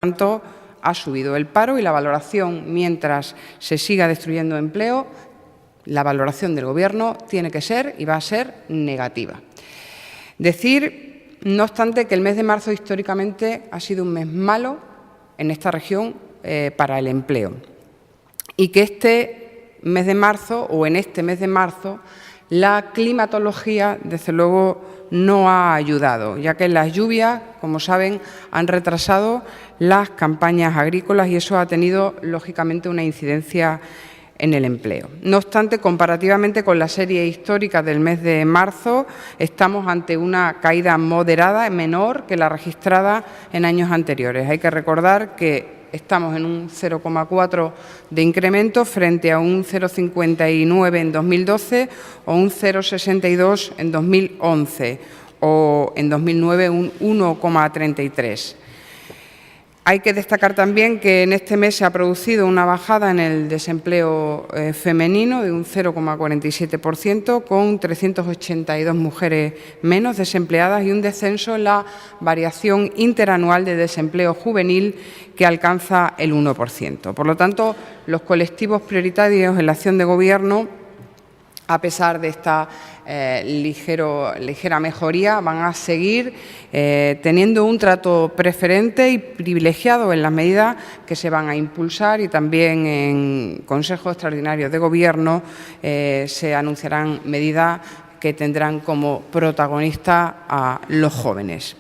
tanto, ha subido el paro y la valoración, mientras se siga destruyendo empleo, la valoración del Gobierno tiene que ser y va a ser negativa. Decir, no obstante, que el mes de marzo históricamente ha sido un mes malo en esta región para el empleo y que este mes de marzo la climatología, desde luego, no ha ayudado, ya que las lluvias, como saben, han retrasado las campañas agrícolas y eso ha tenido, lógicamente, una incidencia en el empleo. No obstante, comparativamente con la serie histórica del mes de marzo, estamos ante una caída moderada, menor que la registrada en años anteriores. Hay que recordar que estamos en un 0,4 de incremento frente a un 0,59 en 2012 o un 0,62 en 2011 o en 2009 un 1,33. Hay que destacar también que en este mes se ha producido una bajada en el desempleo femenino de un 0,47%, con 382 mujeres menos desempleadas y un descenso en la variación interanual de desempleo juvenil que alcanza el 1%. Por lo tanto, los colectivos prioritarios en la acción de Gobierno, a pesar de esta ligera mejoría, van a seguir teniendo un trato preferente y privilegiado en las medidas que se van a impulsar, y también en consejos extraordinarios de Gobierno se anunciarán medidas que tendrán como protagonistas a los jóvenes.